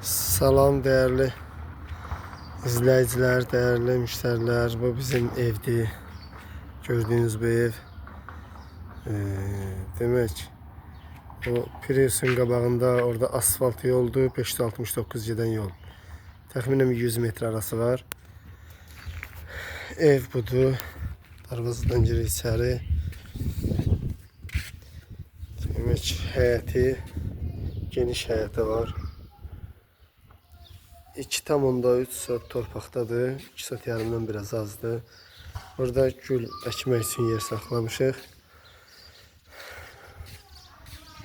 Salam değerli izleyiciler, değerli müşteriler. Bu bizim evdi. Gördüğünüz bu ev. Demek o Prius'un qabağında orada asfalt yoldu. 569 gedən yol. Təxminən 100 metr arası var. Ev budur. Darvazadan girir içeri. Demek həyəti, geniş həyəti var. 2,3 saat torpaqdadır. 2 saat yarımdan biraz azdır. Burada gül əkmək üçün yer saxlamışıq.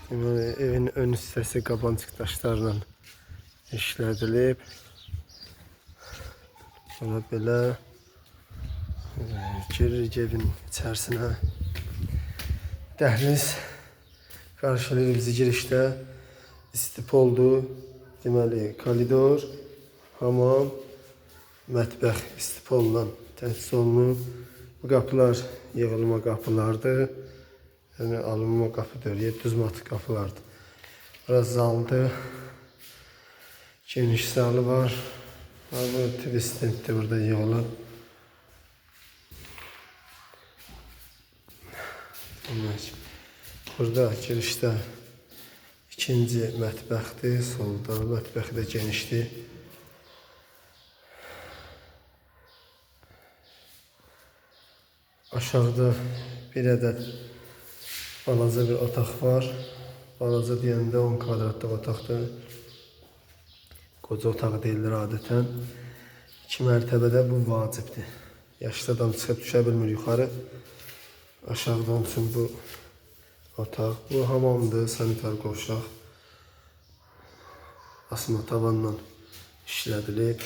Deməli, evin ön hissəsi qabancıq daşlarla işlədilib. Sonra belə giririk evin içərisinə. Dəhliz qarşılayır bizi girişdə. İstipoldur. Deməli, koridor, hamam, mətbəx istipolla təchiz olunub. Bu qapılar yığılma qapılardır. Yəni alınma qapıdır, 700 mat qapılardır. Biraz zaldır. Geniş zalı var. Bu twistentdir burada yığılıb. Burada girişdə ikinci mətbəxdir, solda mətbəxi də genişdir. Aşağıda bir ədəd balaca bir otaq var. Balaca deyəndə 10 kvadratlıq otaqdır. Qoca otağı deyilir adətən. 2 mərtəbədə bu vacibdir. Yaşlı adam çıxıb düşə bilmir yuxarı. Aşağıdan üçün bu otaq. Bu hamamdır, sanitar qovşaq. Asma tavanla işlədilib.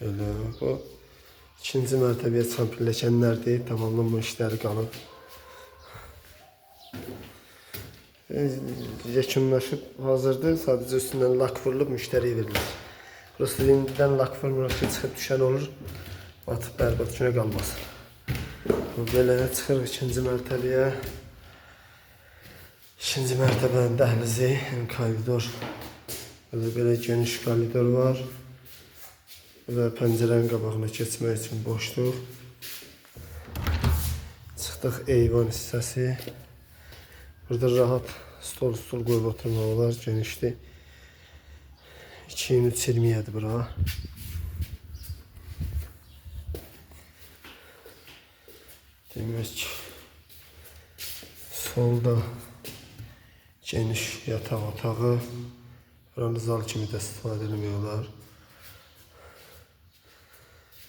Elə bu ikinci mərtəbəyə çıxan pilləkənlərdir. Tamamlanma işləri qalıb. Yekunlaşıb hazırdır. Sadəcə üstündən lak vurulub müştəriyə verilir. Burası indidən lak vurulur ki, çıxıb düşən olur. Batıb bərbad günə qalmasın. Belə çıxırıq ikinci mərtəbəyə. İkinci mərtəbənin dəhlizi, koridor. Belə geniş koridor var. Burada pəncərənin qabağına keçmək üçün boşluq. Çıxdıq eyvan hissəsi. Burada rahat stol qoyub oturmaq olar, genişdir. 2-3-20-dir bura. Demək solda geniş yataq otağı. Buranı zal kimi də istifadə etmək olar.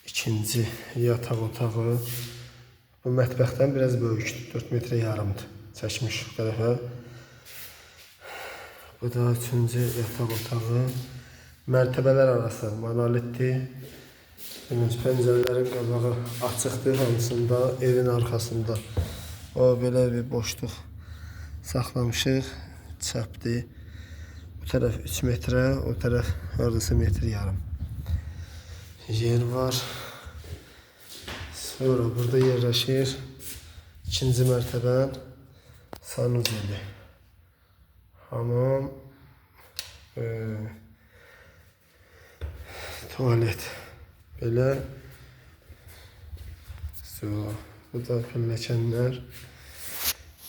İkinci yataq otağı. Bu mətbəxdən biraz böyükdür. 4 metrə yarımdır. Çəkmiş bu tərəfə. Bu da üçüncü yataq otağı. Mərtəbələr arası monolitdir. Pəncərələrin qabağı açıqdır hamısında, evin arxasında. O belə bir boşluq saxlamışıq. Çəpdir. Bu tərəf 3 metrə, o tərəf hardasa metr yarım. Yer var. Sonra burada yerləşir ikinci mərtəbənin sanuzeli. Hamam, tualet. Belə. Bu da pilləkənlər.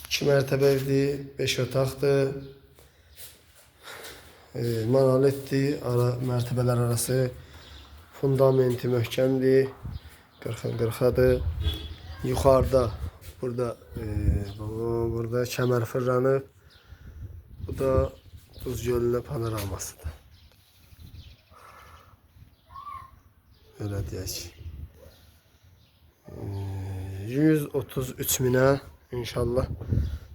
2 mərtəbədir, 5 otaqdır. Monolitdir, mərtəbələr arası. Fundamenti möhkəmdir. 40-40'adır. Yuxarıda burada kəmər fırlanıb. Bu da Buz Gölünə panoramasıdır. Öyle deyək. 133 minə inşallah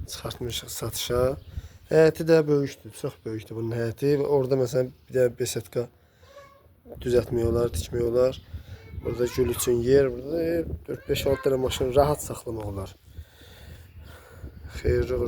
çıxartmışıq satışa. Həyəti də böyükdür, çox böyükdür bunun həyəti. Orada məsələn bir də besetka düzəltmək olar, tikmək olar. Burada gül üçün yer, burada 4-5-6 dənə maşın rahat saxlamaq olar. Xeyirli uğurlu.